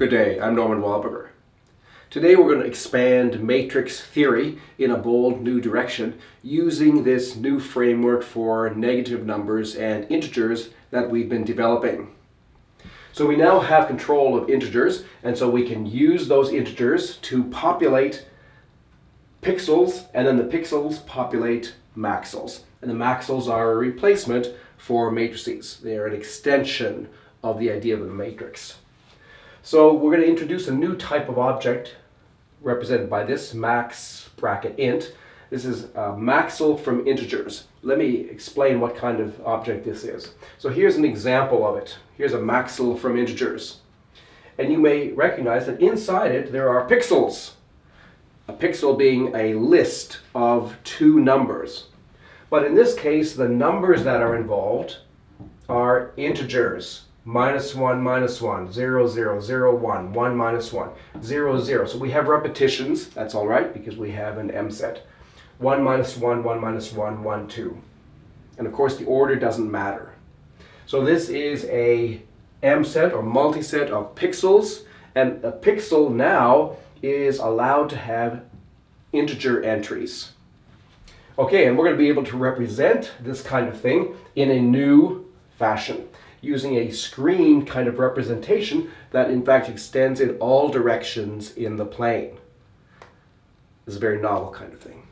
Good day, I'm Norman Wahlberger. Today we're going to expand matrix theory in a bold new direction using this new framework for negative numbers and integers that we've been developing. So we now have control of integers, and so we can use those integers to populate pixels, and then the pixels populate maxels. And the maxels are a replacement for matrices. They are an extension of the idea of a matrix. So we're going to introduce a new type of object represented by this max bracket int. This is a maxel from integers. Let me explain what kind of object this is. So here's an example of it. Here's a maxel from integers. And you may recognize that inside it there are pixels. A pixel being a list of two numbers. But in this case, the numbers that are involved are integers. -1, -1, 0, 0, 0, 1, 1, -1, 0, 0. So we have repetitions, that's all right, because we have an M set. 1, -1, 1, -1, 1, 2. And of course the order doesn't matter. So this is a M set or multi-set of pixels, and a pixel now is allowed to have integer entries. Okay, and we're going to be able to represent this kind of thing in a new fashion, using a screen kind of representation that in fact extends in all directions in the plane. This is a very novel kind of thing.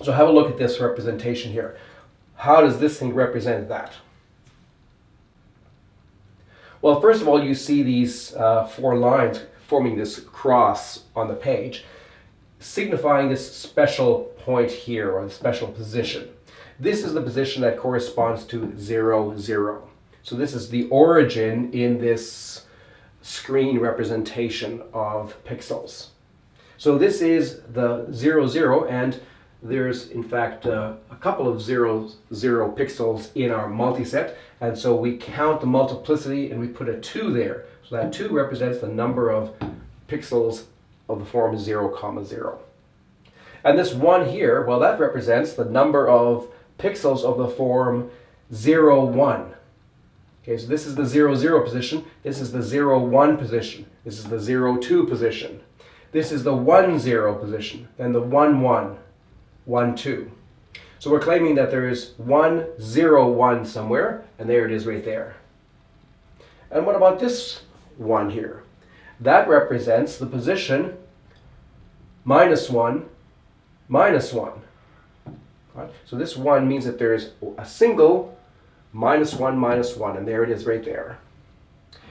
So have a look at this representation here. How does this thing represent that? Well, first of all, you see these four lines forming this cross on the page, signifying this special point here, or the special position. This is the position that corresponds to 0, 0. So this is the origin in this screen representation of pixels. So this is the 0, 0, and there's in fact a couple of 0, 0 pixels in our multiset, and so we count the multiplicity and we put a 2 there. So that 2 represents the number of pixels of the form 0, 0. And this 1 here, well, that represents the number of pixels of the form 0, 1. Okay, so this is the 0, 0 position, this is the 0, 1 position, this is the 0, 2 position, this is the 1, 0 position, and the 1, 1, 1, 2. So we're claiming that there is 1, 0, 1 somewhere, and there it is right there. And what about this 1 here? That represents the position -1, -1. Right? So this 1 means that there's a single -1, -1, and there it is right there.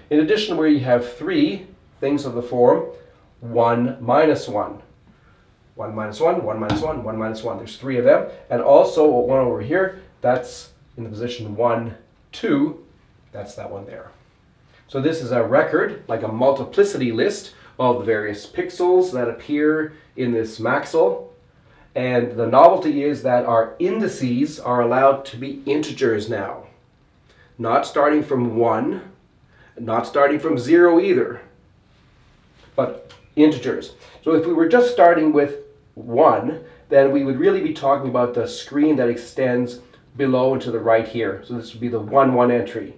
In addition, where you have three things of the form 1, -1. 1, -1, 1, -1, 1, -1. There's three of them. And also one over here, that's in the position 1, 2. That's that one there. So this is a record, like a multiplicity list of the various pixels that appear in this maxel. And the novelty is that our indices are allowed to be integers now. Not starting from 1, not starting from 0 either, but integers. So if we were just starting with 1, then we would really be talking about the screen that extends below and to the right here. So this would be the 1, 1 entry.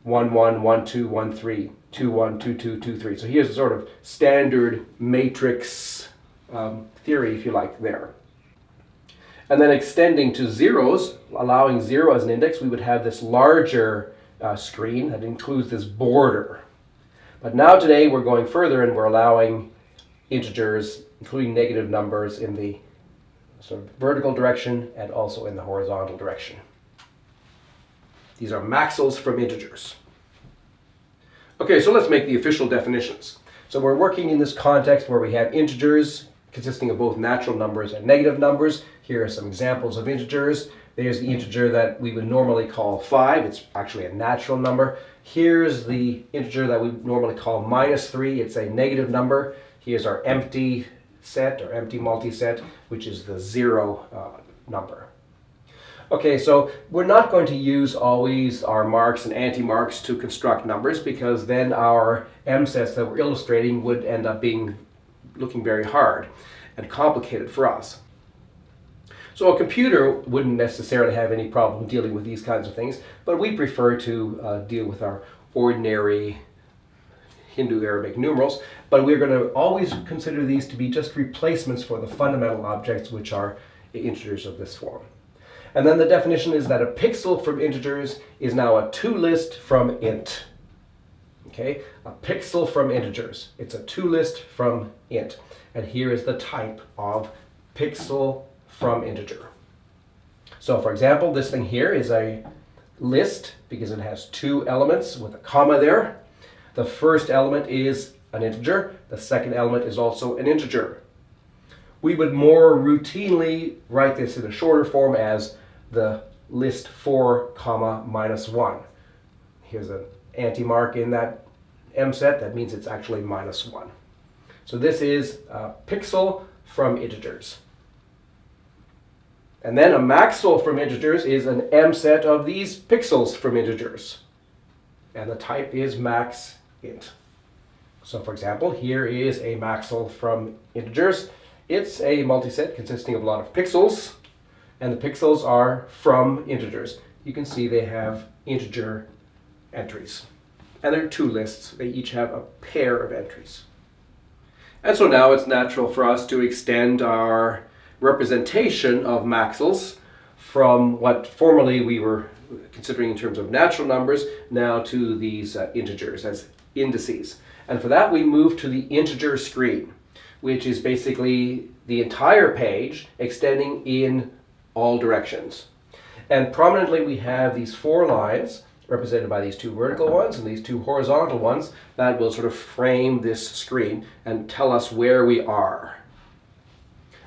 1, 1, 1, 2, 1, 3, 2, 1, 2, 2, 2, 3. So here's the sort of standard matrix theory, if you like, there. And then extending to zeros, allowing 0 as an index, we would have this larger screen that includes this border. But now today we're going further and we're allowing integers, including negative numbers, in the sort of vertical direction and also in the horizontal direction. These are maxels from integers. Okay, so let's make the official definitions. So we're working in this context where we have integers consisting of both natural numbers and negative numbers. Here are some examples of integers. There's the integer that we would normally call 5. It's actually a natural number. Here's the integer that we normally call -3. It's a negative number. Here's our empty set or empty multiset, which is the 0 number. Okay, so we're not going to use always our marks and anti-marks to construct numbers, because then our M sets that we're illustrating would end up looking very hard and complicated for us. So a computer wouldn't necessarily have any problem dealing with these kinds of things, but we prefer to deal with our ordinary Hindu Arabic numerals, but we're going to always consider these to be just replacements for the fundamental objects, which are integers of this form. And then the definition is that a pixel from integers is now a to-list from int. Okay, a pixel from integers. It's a to-list from int. And here is the type of pixel from integer. So for example, this thing here is a list because it has two elements with a comma there. The first element is an integer. The second element is also an integer. We would more routinely write this in a shorter form as the list 4, comma, minus 1. Here's an anti-mark in that M set. That means it's actually minus 1. So this is a pixel from integers. And then a maxwell from integers is an M set of these pixels from integers. And the type is max int. So for example, here is a maxwell from integers. It's a multiset consisting of a lot of pixels, and the pixels are from integers. You can see they have integer entries. And there are two lists. They each have a pair of entries. And so now it's natural for us to extend our representation of maxwells from what formerly we were considering in terms of natural numbers now to these integers as indices. And for that we move to the integer screen, which is basically the entire page extending in all directions. And prominently we have these 4 lines represented by these 2 vertical ones and these 2 horizontal ones that will sort of frame this screen and tell us where we are.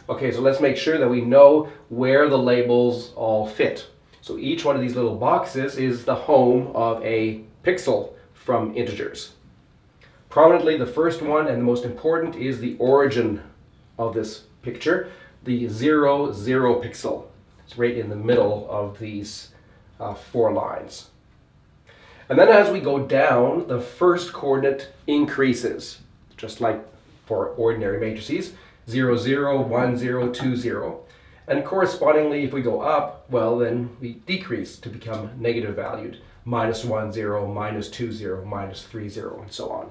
Okay, so let's make sure that we know where the labels all fit. So each one of these little boxes is the home of a pixel from integers. Prominently, the first one and the most important is the origin of this picture, the 0, 0 pixel. It's right in the middle of these 4 lines. And then as we go down, the first coordinate increases, just like for ordinary matrices, 0, 0, 1, 0, 2, 0. And correspondingly, if we go up, well, then we decrease to become negative valued, minus 1, 0, minus 2, 0, minus 3, 0, and so on.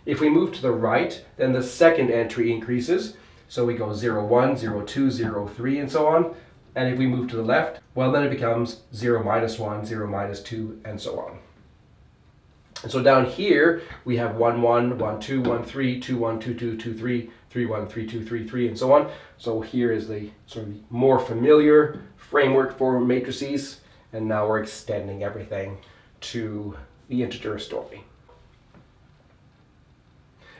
If we move to the right, then the second entry increases. So we go 0, 1, 0, 2, 0, 3, and so on. And if we move to the left, well, then it becomes 0, minus 1, 0, minus 2, and so on. And so down here, we have 1, 1, 1, 2, 1, 3, 2, 1, 2, 2, 2, 3, 3, 1, 3, 2, 3, 3, and so on. So here is the sort of more familiar framework for matrices. And now we're extending everything to the integer story.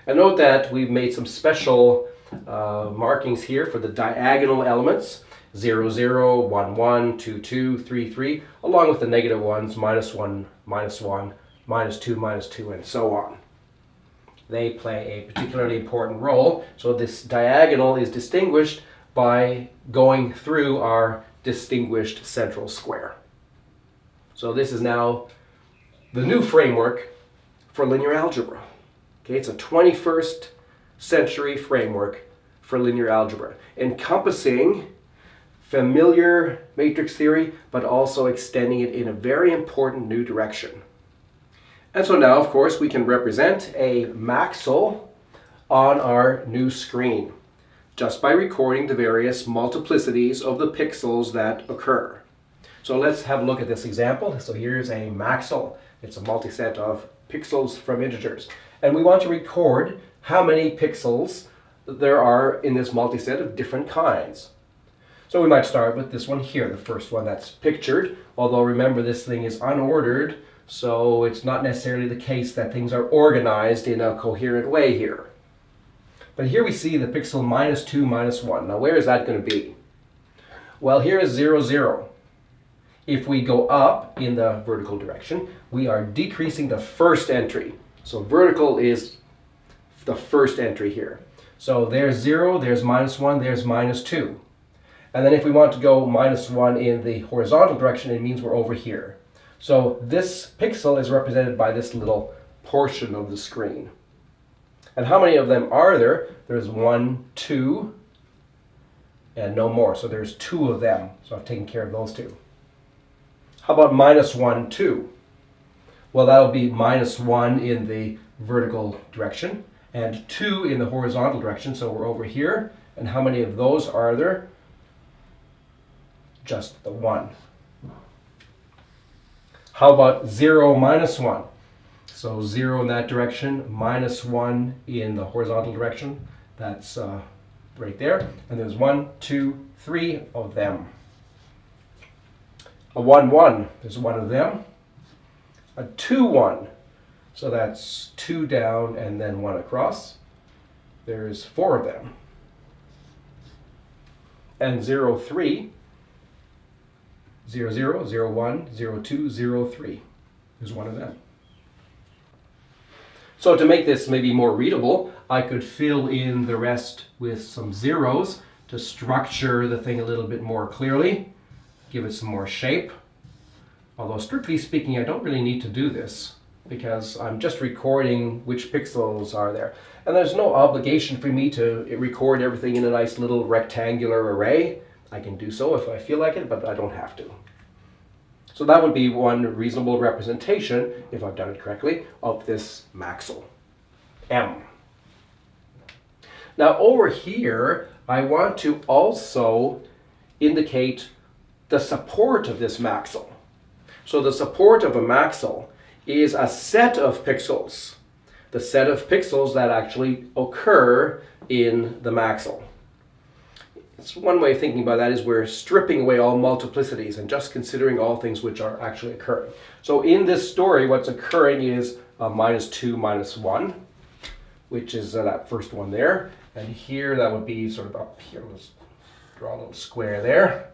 And note that we've made some special markings here for the diagonal elements, 0, 0, 1, 1, 2, 2, 3, 3, along with the negative ones, minus 1, minus 1, minus 2, minus 2, and so on. They play a particularly important role. So this diagonal is distinguished by going through our distinguished central square. So this is now the new framework for linear algebra. Okay, it's a 21st century framework for linear algebra, encompassing familiar matrix theory, but also extending it in a very important new direction. And so now, of course, we can represent a maxwell on our new screen just by recording the various multiplicities of the pixels that occur. So let's have a look at this example. So here's a maxwell. It's a multiset of pixels from integers. And we want to record how many pixels there are in this multiset of different kinds. So we might start with this one here, the first one that's pictured, although remember this thing is unordered, so it's not necessarily the case that things are organized in a coherent way here. But here we see the pixel minus 2, minus 1. Now where is that going to be? Well, here is 0, 0. If we go up in the vertical direction, we are decreasing the first entry. So vertical is the first entry here. So there's 0, there's minus 1, there's minus 2. And then if we want to go minus 1 in the horizontal direction, it means we're over here. So this pixel is represented by this little portion of the screen. And how many of them are there? There's 1, 2, and no more. So there's 2 of them. So I've taken care of those 2. How about minus 1, 2? Well, that'll be minus 1 in the vertical direction and 2 in the horizontal direction. So we're over here. And how many of those are there? Just the 1. How about 0 minus 1? So 0 in that direction, minus 1 in the horizontal direction. That's right there. And there's 1, 2, 3 of them. A 1, 1, there's 1 of them. A 2, 1, so that's 2 down and then 1 across. There's 4 of them. And 0, 3, 0, 0, 0, 1, 0, 2, 0, 3. There's 1 of them. So to make this maybe more readable, I could fill in the rest with some zeros to structure the thing a little bit more clearly, give it some more shape. Although strictly speaking, I don't really need to do this because I'm just recording which pixels are there. And there's no obligation for me to record everything in a nice little rectangular array. I can do so if I feel like it, but I don't have to. So that would be one reasonable representation, if I've done it correctly, of this maxle, M. Now over here, I want to also indicate the support of this maxle. So the support of a maxle is a set of pixels, the set of pixels that actually occur in the maxle. It's one way of thinking about that is we're stripping away all multiplicities and just considering all things which are actually occurring. So in this story, what's occurring is minus 2, minus 1, which is that first one there. And here that would be sort of up here. Let's draw a little square there.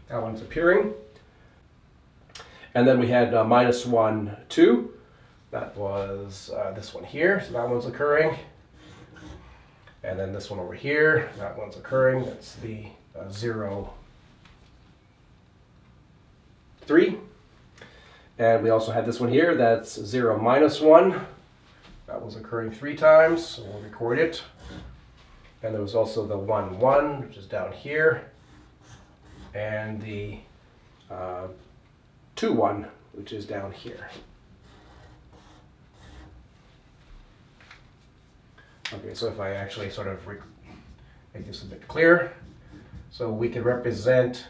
That one's appearing. And then we had minus 1, 2. That was this one here, so that one's occurring. And then this one over here, that one's occurring. That's the 0, 3. And we also had this one here, that's 0 minus 1. That was occurring 3 times, so we'll record it. And there was also the 1, 1, which is down here. And the 2, 1, which is down here. Okay, so if I actually sort of make this a bit clearer, so we can represent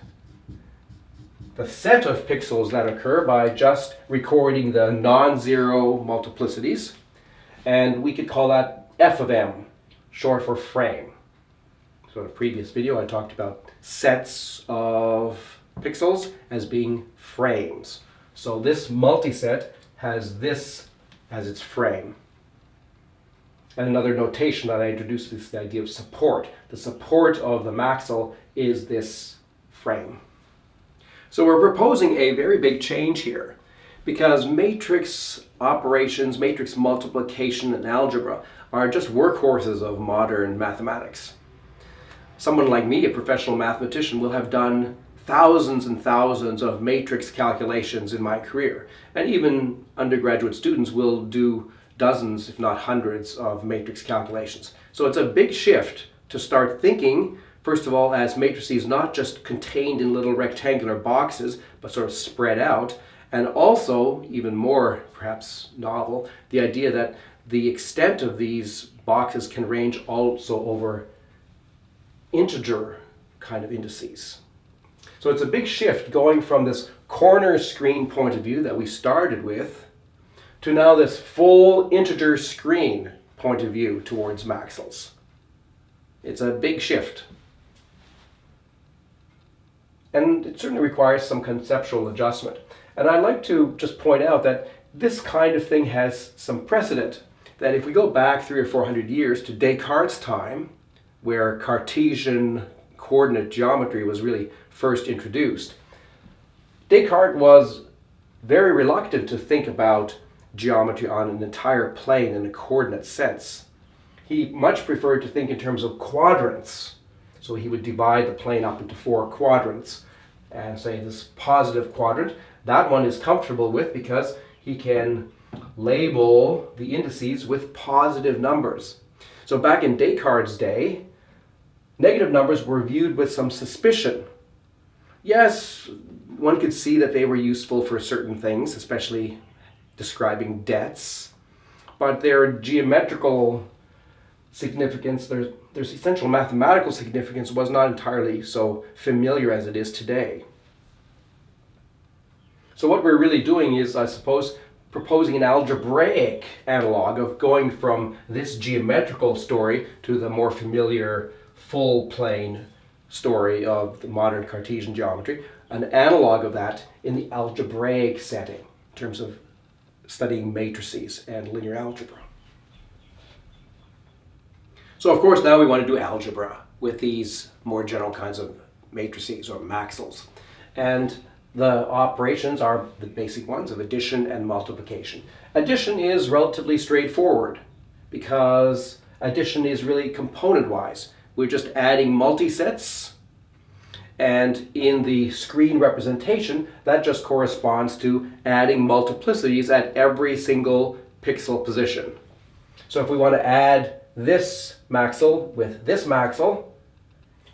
the set of pixels that occur by just recording the non-zero multiplicities, and we could call that f of m, short for frame. So in a previous video I talked about sets of pixels as being frames. So this multiset has this as its frame. And another notation that I introduced is the idea of support. The support of the maxle is this frame. So we're proposing a very big change here because matrix operations, matrix multiplication and algebra are just workhorses of modern mathematics. Someone like me, a professional mathematician, will have done thousands and thousands of matrix calculations in my career. And even undergraduate students will do dozens, if not hundreds, of matrix calculations. So it's a big shift to start thinking, first of all, as matrices not just contained in little rectangular boxes, but sort of spread out. And also, even more perhaps novel, the idea that the extent of these boxes can range also over integer kind of indices. So it's a big shift going from this corner screen point of view that we started with to now this full integer screen point of view towards maxles. It's a big shift. And it certainly requires some conceptual adjustment. And I'd like to just point out that this kind of thing has some precedent. That if we go back 300 or 400 years to Descartes' time, where Cartesian coordinate geometry was really first introduced, Descartes was very reluctant to think about geometry on an entire plane in a coordinate sense. He much preferred to think in terms of quadrants. So he would divide the plane up into 4 quadrants and say this positive quadrant, that one is comfortable with because he can label the indices with positive numbers. So back in Descartes' day, negative numbers were viewed with some suspicion. Yes, one could see that they were useful for certain things, especially describing debts, but their geometrical significance, their essential mathematical significance was not entirely so familiar as it is today. So what we're really doing is, I suppose, proposing an algebraic analog of going from this geometrical story to the more familiar full plane story of the modern Cartesian geometry, an analog of that in the algebraic setting in terms of studying matrices and linear algebra. So of course now we want to do algebra with these more general kinds of matrices or maxils. And the operations are the basic ones of addition and multiplication. Addition is relatively straightforward because addition is really component-wise. We're just adding multisets, and in the screen representation, that just corresponds to adding multiplicities at every single pixel position. So if we want to add this maxil with this maxil,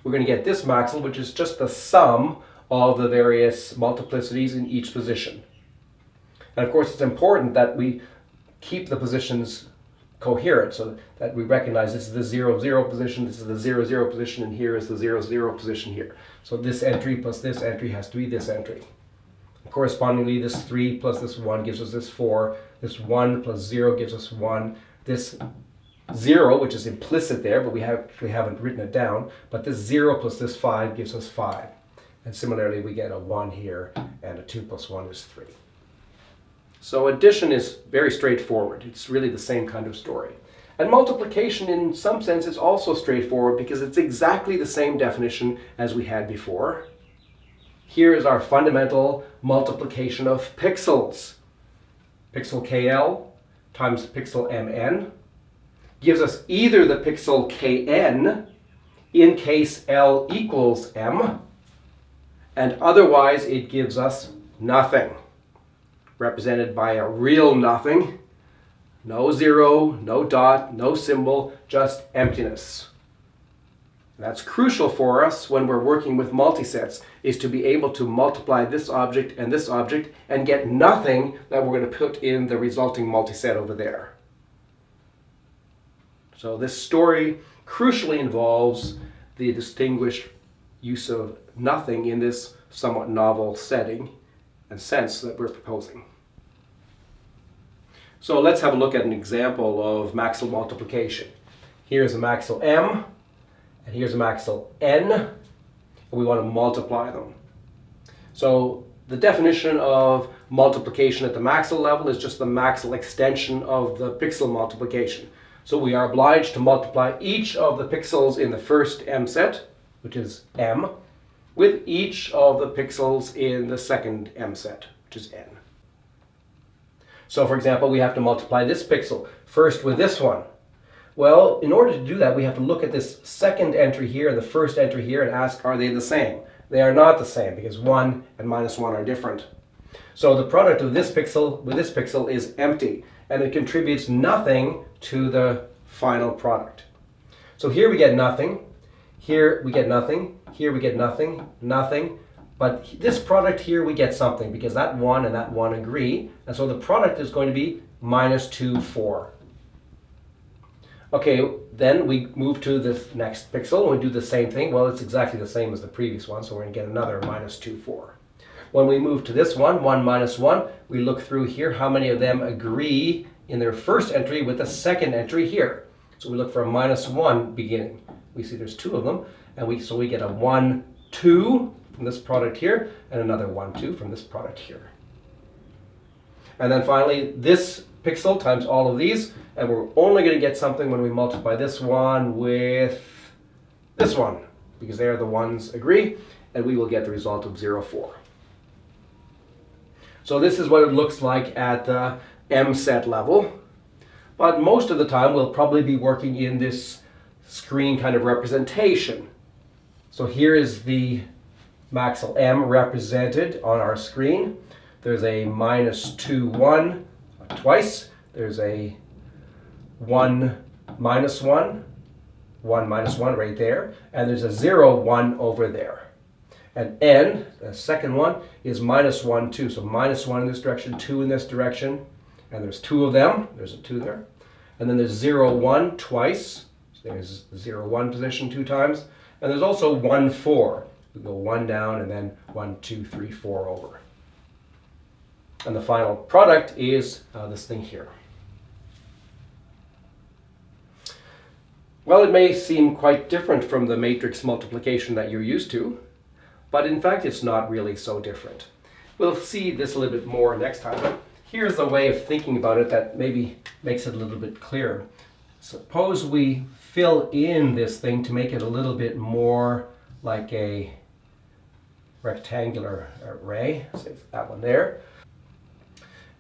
we're going to get this maxil, which is just the sum of the various multiplicities in each position. And of course it's important that we keep the positions coherent so that we recognize this is the 0, 0 position, this is the 0, 0 position, and here is the 0, 0 position here. So this entry plus this entry has to be this entry. Correspondingly, this 3 plus this 1 gives us this 4, this 1 plus 0 gives us 1, this 0, which is implicit there, but we haven't written it down, but this 0 plus this 5 gives us 5. And similarly, we get a 1 here, and a 2 plus 1 is 3. So addition is very straightforward. It's really the same kind of story. And multiplication, in some sense, is also straightforward because it's exactly the same definition as we had before. Here is our fundamental multiplication of pixels. Pixel KL times pixel MN gives us either the pixel KN in case L equals M, and otherwise it gives us nothing, represented by a real nothing. No zero, no dot, no symbol, just emptiness. That's crucial for us when we're working with multisets, is to be able to multiply this object and get nothing that we're going to put in the resulting multiset over there. So this story crucially involves the distinguished use of nothing in this somewhat novel setting and sense that we're proposing. So let's have a look at an example of maxil multiplication. Here's a maxil M, and here's a maxil N, and we want to multiply them. So the definition of multiplication at the maxil level is just the maxil extension of the pixel multiplication. So we are obliged to multiply each of the pixels in the first M set, which is M, with each of the pixels in the second M set, which is N. So for example, we have to multiply this pixel first with this one. Well, in order to do that, we have to look at this second entry here and the first entry here and ask, are they the same? They are not the same because 1 and minus 1 are different. So the product of this pixel with this pixel is empty, and it contributes nothing to the final product. So here we get nothing, here we get nothing, here we get nothing, nothing. But this product here we get something because that 1 and that 1 agree. And so the product is going to be minus 2, 4. Okay, then we move to the next pixel and we do the same thing. Well, it's exactly the same as the previous one, so we're going to get another minus 2, 4. When we move to this one, 1 minus 1, we look through here how many of them agree in their first entry with the second entry here. So we look for a minus 1 beginning. We see there's 2 of them, and so we get a 1, 2 from this product here, and another 1, 2 from this product here. And then finally, this pixel times all of these, and we're only going to get something when we multiply this one with this one, because there the ones agree, and we will get the result of 0, 4. So this is what it looks like at the M set level, but most of the time we'll probably be working in this screen kind of representation. So here is the maxil M represented on our screen. There's a minus 2, 1 twice. There's a 1 minus 1, 1 minus 1 right there. And there's a 0, 1 over there. And N, the second one, is minus 1, 2. So minus 1 in this direction, 2 in this direction. and there's two of them. There's a 2 there. And then there's 0, 1 twice. So there's the 0, 1 position 2 times. And there's also 1, 4. We go 1 down and then 1, 2, 3, 4 over. And the final product is this thing here. Well, it may seem quite different from the matrix multiplication that you're used to, but in fact it's not really so different. We'll see this a little bit more next time, but here's a way of thinking about it that maybe makes it a little bit clearer. Suppose we fill in this thing to make it a little bit more like a rectangular array. Say that one there.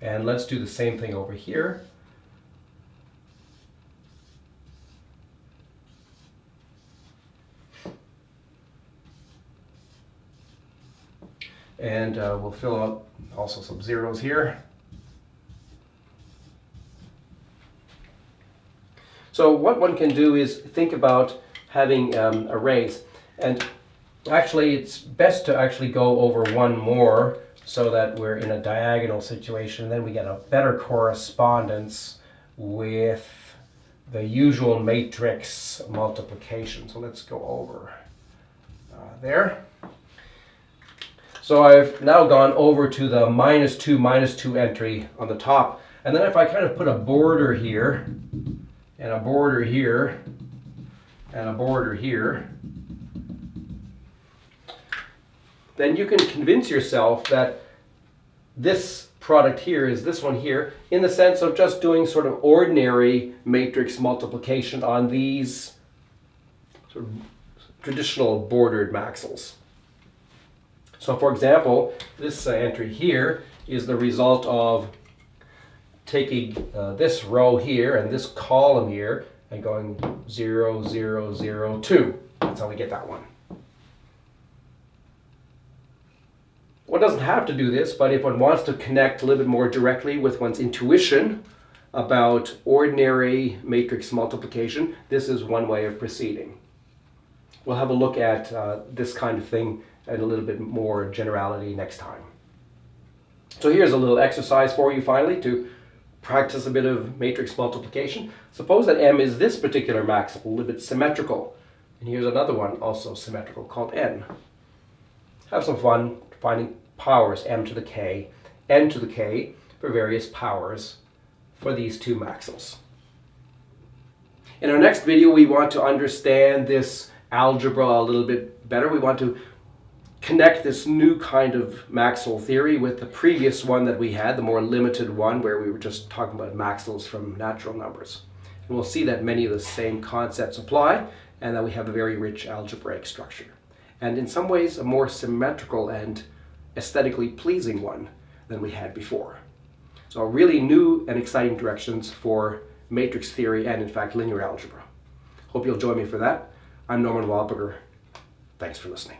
And let's do the same thing over here. And we'll fill out also some zeros here. So what one can do is think about having arrays. And actually it's best to actually go over one more so that we're in a diagonal situation. Then we get a better correspondence with the usual matrix multiplication. So let's go over there. So I've now gone over to the -2 entry on the top. And then if I kind of put a border here, and a border here, and a border here, then you can convince yourself that this product here is this one here, in the sense of just doing sort of ordinary matrix multiplication on these sort of traditional bordered maxils. So for example, this entry here is the result of taking this row here and this column here and going 0, 0, 0, 2. That's how we get that one. One doesn't have to do this, but if one wants to connect a little bit more directly with one's intuition about ordinary matrix multiplication, this is one way of proceeding. We'll have a look at this kind of thing and a little bit more generality next time. So here's a little exercise for you finally to practice a bit of matrix multiplication. Suppose that M is this particular maximal, a little bit symmetrical. And here's another one also symmetrical called N. Have some fun finding powers M to the K, N to the K for various powers for these two maximals. In our next video we want to understand this algebra a little bit better. We want to connect this new kind of maximal theory with the previous one that we had, the more limited one where we were just talking about maximals from natural numbers. And we'll see that many of the same concepts apply and that we have a very rich algebraic structure. And in some ways a more symmetrical and aesthetically pleasing one than we had before. So really new and exciting directions for matrix theory and in fact linear algebra. Hope you'll join me for that. I'm Norman Wahlberger. Thanks for listening.